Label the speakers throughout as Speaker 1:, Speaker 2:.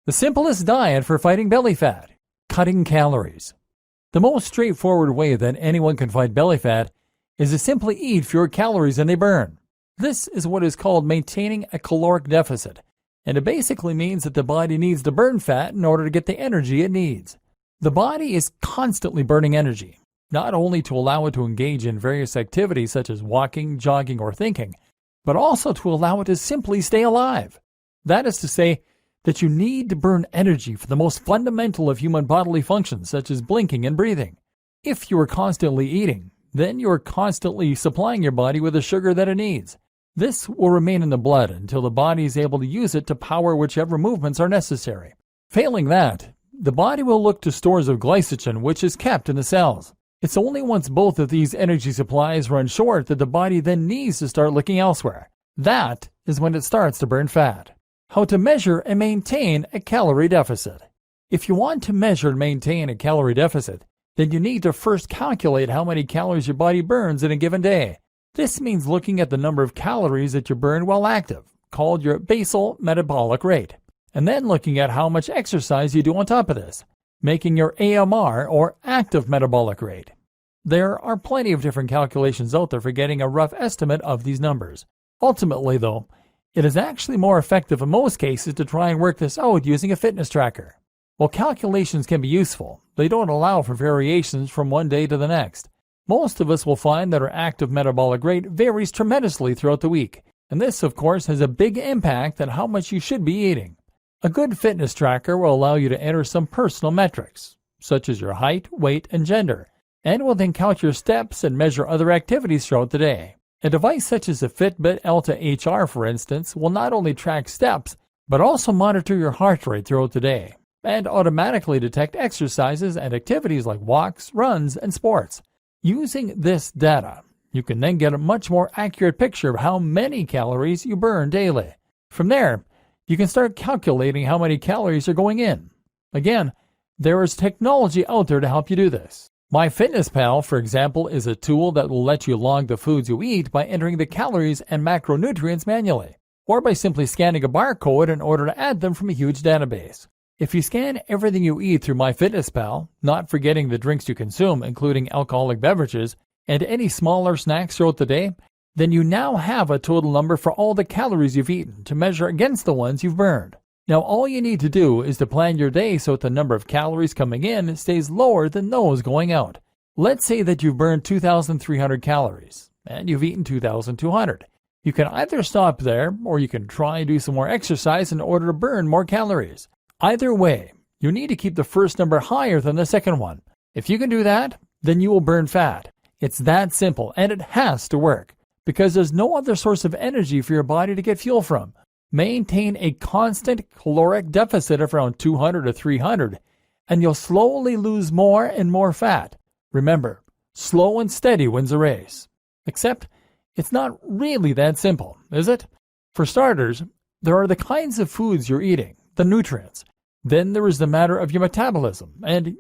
Speaker 1: The simplest diet for fighting belly fat: cutting calories. The most straightforward way that anyone can fight belly fat is to simply eat fewer calories than they burn. This is what is called maintaining a caloric deficit, and it basically means that the body needs to burn fat in order to get the energy it needs. The body is constantly burning energy, not only to allow it to engage in various activities such as walking, jogging, or thinking, but also to allow it to simply stay alive. That is to say, that you need to burn energy for the most fundamental of human bodily functions, such as blinking and breathing. If you are constantly eating, then you are constantly supplying your body with the sugar that it needs. This will remain in the blood until the body is able to use it to power whichever movements are necessary. Failing that, the body will look to stores of glycogen, which is kept in the cells. It's only once both of these energy supplies run short that the body then needs to start looking elsewhere. That is when it starts to burn fat. How to measure and maintain a calorie deficit. If you want to measure and maintain a calorie deficit, then you need to first calculate how many calories your body burns in a given day. This means looking at the number of calories that you burn while active, called your basal metabolic rate, and then looking at how much exercise you do on top of this, making your AMR or active metabolic rate. There are plenty of different calculations out there for getting a rough estimate of these numbers. Ultimately, though, it is actually more effective in most cases to try and work this out using a fitness tracker. While calculations can be useful, they don't allow for variations from one day to the next. Most of us will find that our active metabolic rate varies tremendously throughout the week, and this, of course, has a big impact on how much you should be eating. A good fitness tracker will allow you to enter some personal metrics, such as your height, weight, and gender, and will then count your steps and measure other activities throughout the day. A device such as the Fitbit Alta HR, for instance, will not only track steps, but also monitor your heart rate throughout the day, and automatically detect exercises and activities like walks, runs, and sports. Using this data, you can then get a much more accurate picture of how many calories you burn daily. From there, you can start calculating how many calories are going in. Again, there is technology out there to help you do this. MyFitnessPal, for example, is a tool that will let you log the foods you eat by entering the calories and macronutrients manually, or by simply scanning a barcode in order to add them from a huge database. If you scan everything you eat through MyFitnessPal, not forgetting the drinks you consume, including alcoholic beverages, and any smaller snacks throughout the day, then you now have a total number for all the calories you've eaten to measure against the ones you've burned. Now, all you need to do is to plan your day so that the number of calories coming in stays lower than those going out. Let's say that you've burned 2,300 calories, and you've eaten 2,200. You can either stop there, or you can try and do some more exercise in order to burn more calories. Either way, you need to keep the first number higher than the second one. If you can do that, then you will burn fat. It's that simple, and it has to work, because there's no other source of energy for your body to get fuel from. Maintain a constant caloric deficit of around 200 to 300, and you'll slowly lose more and more fat. Remember, slow and steady wins the race. Except, it's not really that simple, is it? For starters, there are the kinds of foods you're eating, the nutrients. Then there is the matter of your metabolism and,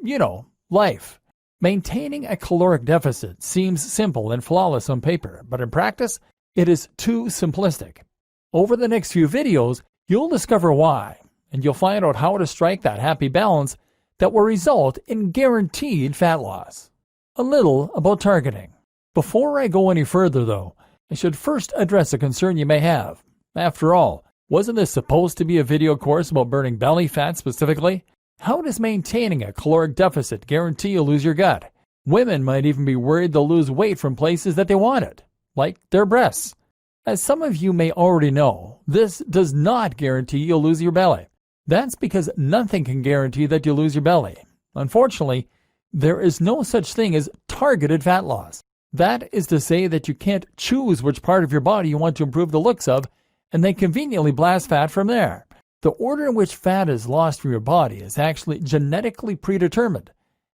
Speaker 1: life. Maintaining a caloric deficit seems simple and flawless on paper, but in practice, it is too simplistic. Over the next few videos, you'll discover why, and you'll find out how to strike that happy balance that will result in guaranteed fat loss. A little about targeting. Before I go any further, though, I should first address a concern you may have. After all, wasn't this supposed to be a video course about burning belly fat specifically? How does maintaining a caloric deficit guarantee you'll lose your gut? Women might even be worried they'll lose weight from places that they wanted, like their breasts. As some of you may already know, this does not guarantee you'll lose your belly. That's because nothing can guarantee that you'll lose your belly. Unfortunately, there is no such thing as targeted fat loss. That is to say that you can't choose which part of your body you want to improve the looks of and then conveniently blast fat from there. The order in which fat is lost from your body is actually genetically predetermined,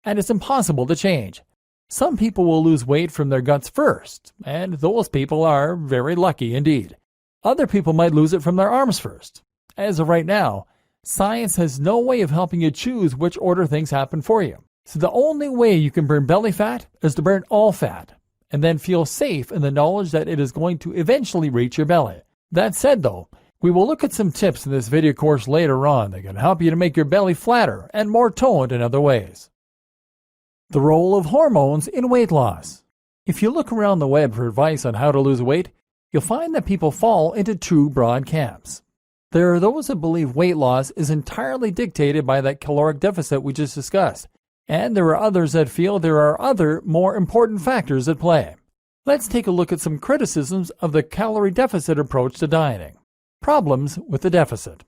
Speaker 1: and it's impossible to change. Some people will lose weight from their guts first, and those people are very lucky indeed. Other people might lose it from their arms first. As of right now, science has no way of helping you choose which order things happen for you. So the only way you can burn belly fat is to burn all fat, and then feel safe in the knowledge that it is going to eventually reach your belly. That said, though, We will look at some tips in this video course later on that can help you to make your belly flatter and more toned in other ways. The role of hormones in weight loss. If you look around the web for advice on how to lose weight, you'll find that people fall into two broad camps. There are those that believe weight loss is entirely dictated by that caloric deficit we just discussed, and there are others that feel there are other, more important factors at play. Let's take a look at some criticisms of the calorie deficit approach to dieting. Problems with the deficit.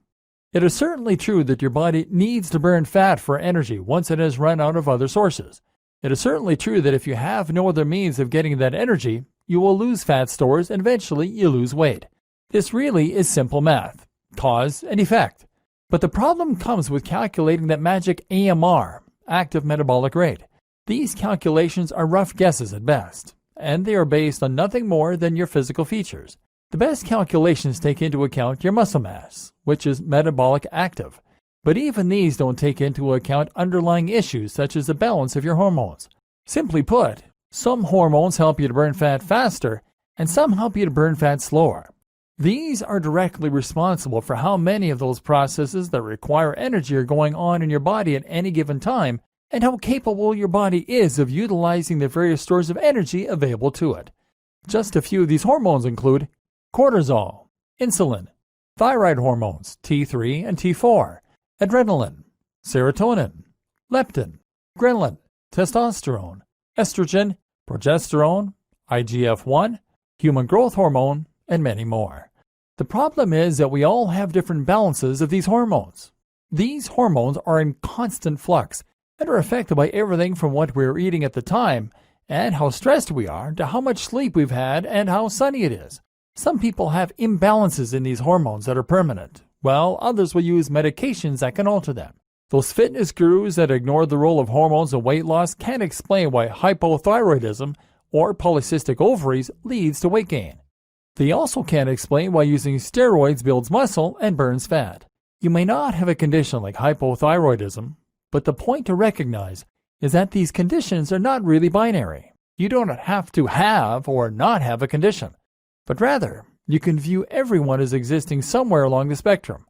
Speaker 1: It is certainly true that your body needs to burn fat for energy once it has run out of other sources. It is certainly true that if you have no other means of getting that energy, you will lose fat stores and eventually you lose weight. This really is simple math, cause and effect. But the problem comes with calculating that magic AMR, active metabolic rate. These calculations are rough guesses at best, and they are based on nothing more than your physical features. The best calculations take into account your muscle mass, which is metabolic active. But even these don't take into account underlying issues such as the balance of your hormones. Simply put, some hormones help you to burn fat faster, and some help you to burn fat slower. These are directly responsible for how many of those processes that require energy are going on in your body at any given time, and how capable your body is of utilizing the various stores of energy available to it. Just a few of these hormones include cortisol, insulin, thyroid hormones T3 and T4, adrenaline, serotonin, leptin, ghrelin, testosterone, estrogen, progesterone, IGF-1, human growth hormone, and many more. The problem is that we all have different balances of these hormones. These hormones are in constant flux and are affected by everything from what we're eating at the time and how stressed we are to how much sleep we've had and how sunny it is. Some people have imbalances in these hormones that are permanent, while others will use medications that can alter them. Those fitness gurus that ignore the role of hormones in weight loss can't explain why hypothyroidism or polycystic ovaries leads to weight gain. They also can't explain why using steroids builds muscle and burns fat. You may not have a condition like hypothyroidism, but the point to recognize is that these conditions are not really binary. You don't have to have or not have a condition, but rather, you can view everyone as existing somewhere along the spectrum.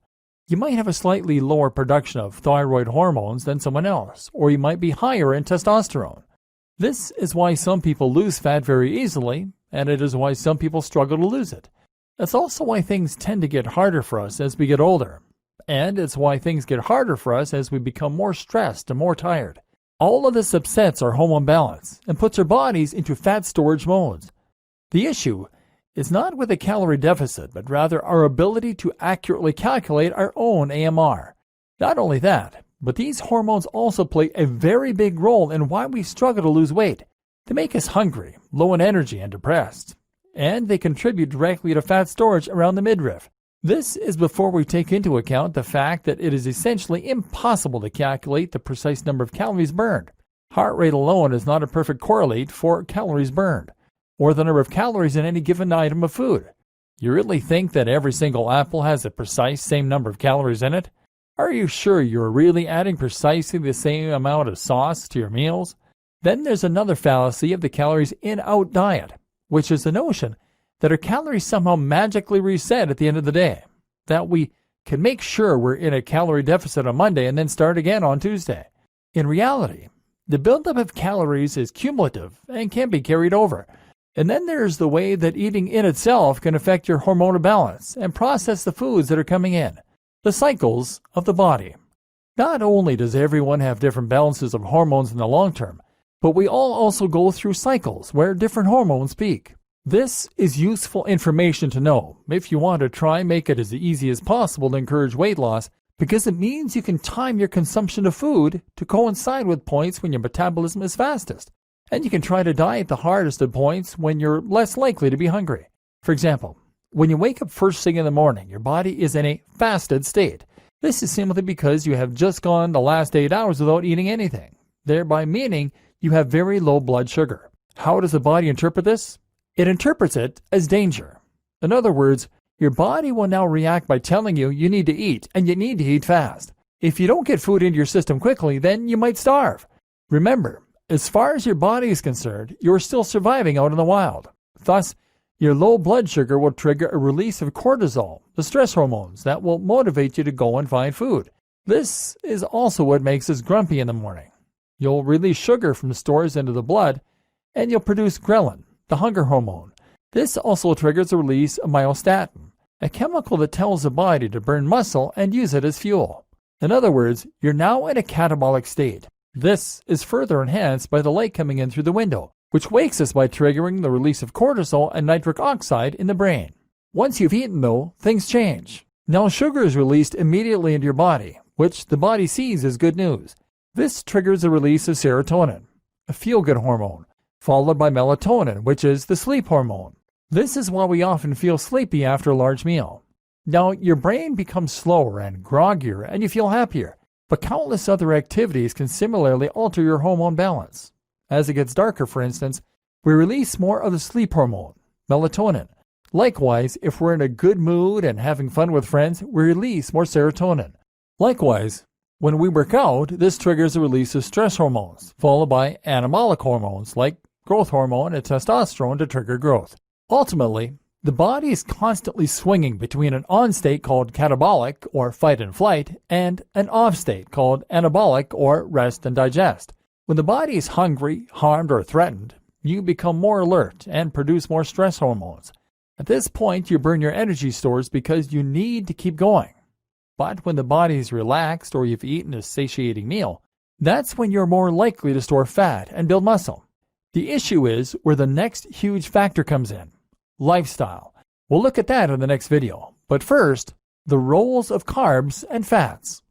Speaker 1: You might have a slightly lower production of thyroid hormones than someone else, or you might be higher in testosterone. This is why some people lose fat very easily, and it is why some people struggle to lose it. That's also why things tend to get harder for us as we get older, and it's why things get harder for us as we become more stressed and more tired. All of this upsets our hormone balance and puts our bodies into fat storage modes. The issue is not with a calorie deficit, but rather our ability to accurately calculate our own AMR. Not only that, but these hormones also play a very big role in why we struggle to lose weight. They make us hungry, low in energy, and depressed. And they contribute directly to fat storage around the midriff. This is before we take into account the fact that it is essentially impossible to calculate the precise number of calories burned. Heart rate alone is not a perfect correlate for calories burned, or the number of calories in any given item of food. You really think that every single apple has the precise same number of calories in it? Are you sure you're really adding precisely the same amount of sauce to your meals? Then there's another fallacy of the calories in-out diet, which is the notion that our calories somehow magically reset at the end of the day, that we can make sure we're in a calorie deficit on Monday and then start again on Tuesday. In reality, the buildup of calories is cumulative and can be carried over. And then there's the way that eating in itself can affect your hormonal balance and process the foods that are coming in. The cycles of the body. Not only does everyone have different balances of hormones in the long term, but we all also go through cycles where different hormones peak. This is useful information to know if you want to try and make it as easy as possible to encourage weight loss, because it means you can time your consumption of food to coincide with points when your metabolism is fastest. And you can try to diet the hardest at points when you're less likely to be hungry. For example, when you wake up first thing in the morning, your body is in a fasted state. This is simply because you have just gone the last 8 hours without eating anything, thereby meaning you have very low blood sugar. How does the body interpret this? It interprets it as danger. In other words, your body will now react by telling you need to eat, and you need to eat fast. If you don't get food into your system quickly, then you might starve. Remember, as far as your body is concerned, you're still surviving out in the wild. Thus, Your low blood sugar will trigger a release of cortisol, the stress hormones that will motivate you to go and find food. This is also what makes us grumpy in the morning. You'll release sugar from stores into the blood, and you'll produce ghrelin, the hunger hormone. This also triggers the release of myostatin, a chemical that tells the body to burn muscle and use it as fuel. In other words, you're now in a catabolic state. This is further enhanced by the light coming in through the window, which wakes us by triggering the release of cortisol and nitric oxide in the brain. Once you've eaten, though, things change. Now sugar is released immediately into your body, which the body sees as good news. This triggers the release of serotonin, a feel-good hormone, followed by melatonin, which is the sleep hormone. This is why we often feel sleepy after a large meal. Now, your brain becomes slower and groggier, and you feel happier, but countless other activities can similarly alter your hormone balance. As it gets darker, for instance, we release more of the sleep hormone, melatonin. Likewise, if we're in a good mood and having fun with friends, we release more serotonin. Likewise, when we work out, this triggers the release of stress hormones, followed by anabolic hormones like growth hormone and testosterone to trigger growth. Ultimately, the body is constantly swinging between an on state called catabolic, or fight and flight, and an off state called anabolic, or rest and digest. When the body is hungry, harmed, or threatened, you become more alert and produce more stress hormones. At this point, you burn your energy stores because you need to keep going. But when the body is relaxed or you've eaten a satiating meal, that's when you're more likely to store fat and build muscle. The issue is where the next huge factor comes in: lifestyle. We'll look at that in the next video. But first, the roles of carbs and fats.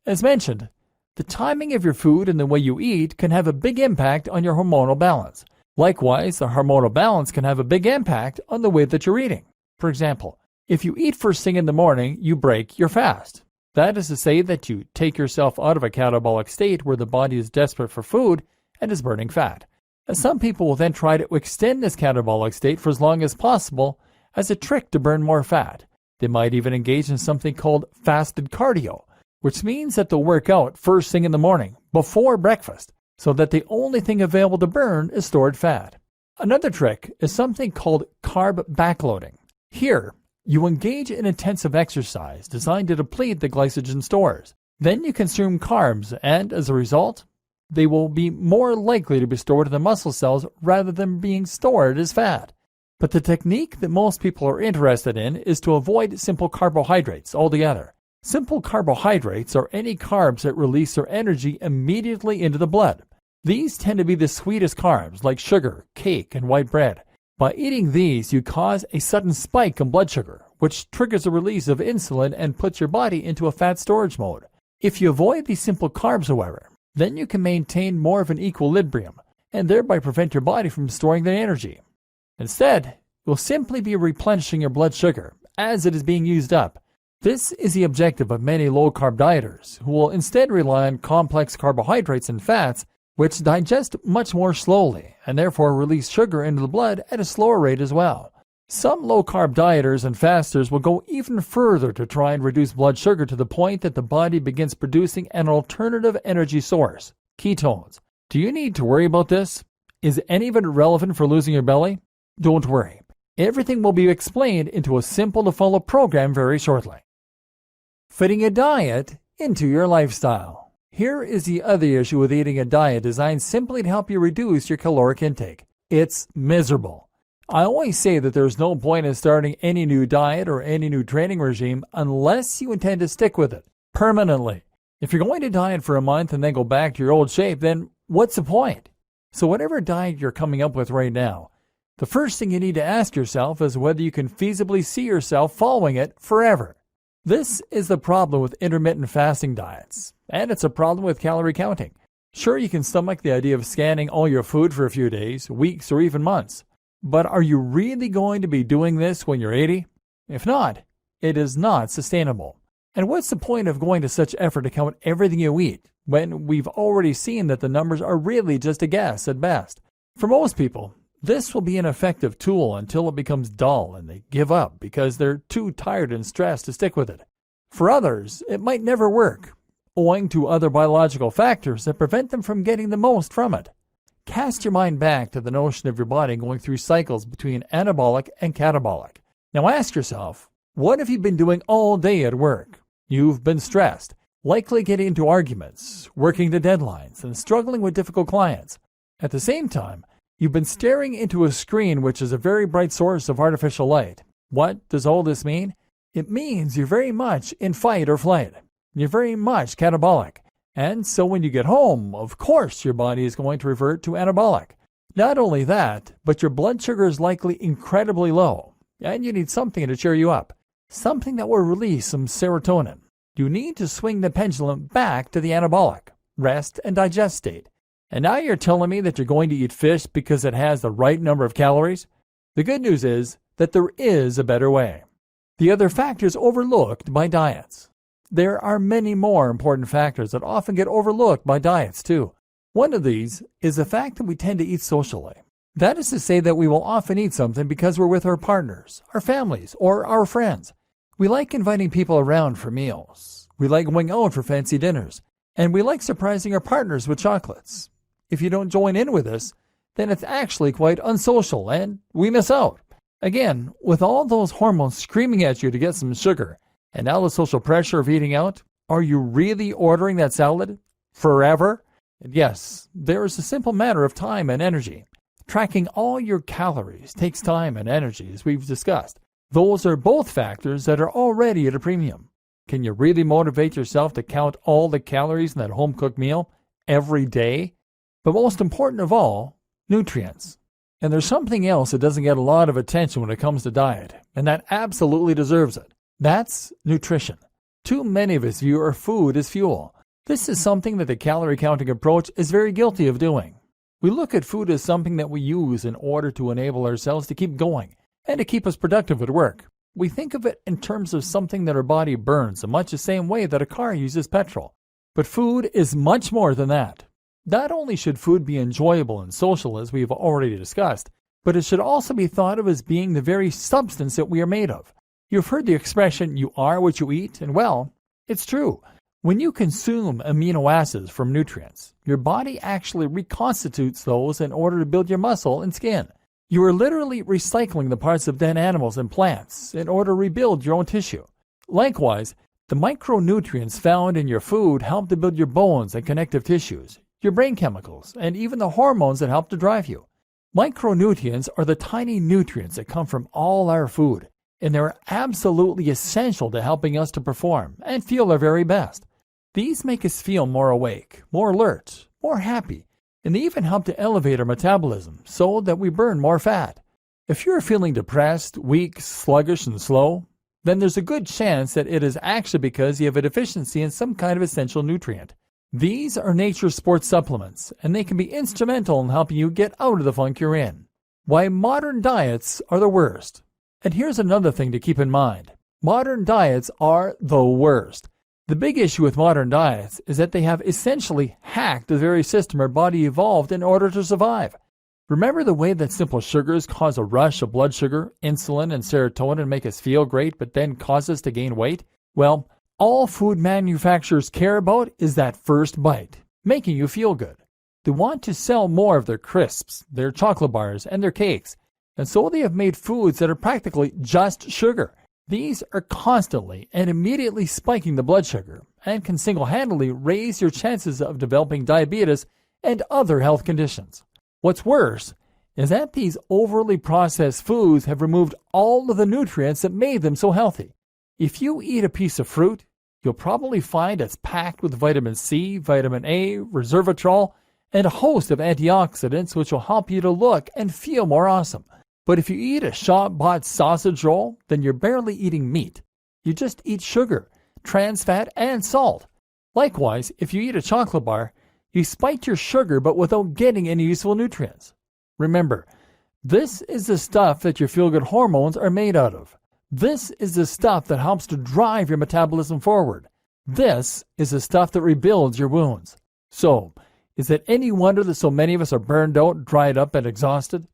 Speaker 1: As mentioned, the timing of your food and the way you eat can have a big impact on your hormonal balance. Likewise, the hormonal balance can have a big impact on the way that you're eating. For example, if you eat first thing in the morning, you break your fast. That is to say that you take yourself out of a catabolic state where the body is desperate for food and is burning fat. Some people will then try to extend this catabolic state for as long as possible as a trick to burn more fat. They might even engage in something called fasted cardio, which means that they'll work out first thing in the morning, before breakfast, so that the only thing available to burn is stored fat. Another trick is something called carb backloading. Here, you engage in intensive exercise designed to deplete the glycogen stores. Then you consume carbs, and as a result, they will be more likely to be stored in the muscle cells rather than being stored as fat. But the technique that most people are interested in is to avoid simple carbohydrates altogether. Simple carbohydrates are any carbs that release their energy immediately into the blood. These tend to be the sweetest carbs like sugar, cake, and white bread. By eating these, you cause a sudden spike in blood sugar, which triggers the release of insulin and puts your body into a fat storage mode. If you avoid these simple carbs, however, then you can maintain more of an equilibrium and thereby prevent your body from storing the energy. Instead, you'll simply be replenishing your blood sugar as it is being used up. This is the objective of many low-carb dieters, who will instead rely on complex carbohydrates and fats, which digest much more slowly and therefore release sugar into the blood at a slower rate as well. Some low-carb dieters and fasters will go even further to try and reduce blood sugar to the point that the body begins producing an alternative energy source, ketones. Do you need to worry about this? Is any of it relevant for losing your belly? Don't worry. Everything will be explained into a simple-to-follow program very shortly. Fitting a diet into your lifestyle. Here is the other issue with eating a diet designed simply to help you reduce your caloric intake. It's miserable. I always say that there's no point in starting any new diet or any new training regime unless you intend to stick with it permanently. If you're going to diet for a month and then go back to your old shape, then what's the point? So whatever diet you're coming up with right now, the first thing you need to ask yourself is whether you can feasibly see yourself following it forever. This is the problem with intermittent fasting diets, and it's a problem with calorie counting. Sure, you can stomach the idea of scanning all your food for a few days, weeks, or even months. But are you really going to be doing this when you're 80? If not, it is not sustainable. And what's the point of going to such effort to count everything you eat when we've already seen that the numbers are really just a guess at best? For most people, this will be an effective tool until it becomes dull and they give up because they're too tired and stressed to stick with it. For others, it might never work, owing to other biological factors that prevent them from getting the most from it. Cast your mind back to the notion of your body going through cycles between anabolic and catabolic. Now ask yourself, what have you been doing all day at work? You've been stressed, likely getting into arguments, working to deadlines, and struggling with difficult clients. At the same time, you've been staring into a screen which is a very bright source of artificial light. What does all this mean? It means you're very much in fight or flight. You're very much catabolic. And so when you get home, of course your body is going to revert to anabolic. Not only that, but your blood sugar is likely incredibly low, and you need something to cheer you up, something that will release some serotonin. You need to swing the pendulum back to the anabolic, rest and digest state. And now you're telling me that you're going to eat fish because it has the right number of calories? The good news is that there is a better way. The other factors overlooked by diets. There are many more important factors that often get overlooked by diets too. One of these is the fact that we tend to eat socially. That is to say that we will often eat something because we're with our partners, our families, or our friends. We like inviting people around for meals. We like going out for fancy dinners. And we like surprising our partners with chocolates. If you don't join in with us, then it's actually quite unsocial and we miss out. Again, with all those hormones screaming at you to get some sugar, and now the social pressure of eating out, are you really ordering that salad forever? And yes, there is a simple matter of time and energy. Tracking all your calories takes time and energy, as we've discussed. Those are both factors that are already at a premium. Can you really motivate yourself to count all the calories in that home-cooked meal every day? But most important of all, nutrients. And there's something else that doesn't get a lot of attention when it comes to diet, and that absolutely deserves it. That's nutrition. Too many of us view our food as fuel. This is something that the calorie counting approach is very guilty of doing. We look at food as something that we use in order to enable ourselves to keep going and to keep us productive at work. We think of it in terms of something that our body burns in much the same way that a car uses petrol. But food is much more than that. Not only should food be enjoyable and social, as we have already discussed, but it should also be thought of as being the very substance that we are made of. You've heard the expression, you are what you eat, and well, it's true. When you consume amino acids from nutrients, your body actually reconstitutes those in order to build your muscle and skin. You are literally recycling the parts of dead animals and plants in order to rebuild your own tissue. Likewise, the micronutrients found in your food help to build your bones and connective tissues, your brain chemicals, and even the hormones that help to drive you. Micronutrients are the tiny nutrients that come from all our food, and they're absolutely essential to helping us to perform and feel our very best. These make us feel more awake, more alert, more happy, and they even help to elevate our metabolism so that we burn more fat. If you're feeling depressed, weak, sluggish, and slow, then there's a good chance that it is actually because you have a deficiency in some kind of essential nutrient. These are nature's sports supplements, and they can be instrumental in helping you get out of the funk you're in. Why modern diets are the worst. And here's another thing to keep in mind. Modern diets are the worst. The big issue with modern diets is that they have essentially hacked the very system our body evolved in order to survive. Remember the way that simple sugars cause a rush of blood sugar, insulin, and serotonin and make us feel great but then cause us to gain weight? Well, all food manufacturers care about is that first bite, making you feel good. They want to sell more of their crisps, their chocolate bars, and their cakes. And so they have made foods that are practically just sugar. These are constantly and immediately spiking the blood sugar and can single-handedly raise your chances of developing diabetes and other health conditions. What's worse is that these overly processed foods have removed all of the nutrients that made them so healthy. If you eat a piece of fruit, you'll probably find it's packed with vitamin C, vitamin A, resveratrol, and a host of antioxidants which will help you to look and feel more awesome. But if you eat a shop-bought sausage roll, then you're barely eating meat. You just eat sugar, trans fat, and salt. Likewise, if you eat a chocolate bar, you spike your sugar but without getting any useful nutrients. Remember, this is the stuff that your feel-good hormones are made out of. This is the stuff that helps to drive your metabolism forward. This is the stuff that rebuilds your wounds. So, is it any wonder that so many of us are burned out, dried up, and exhausted?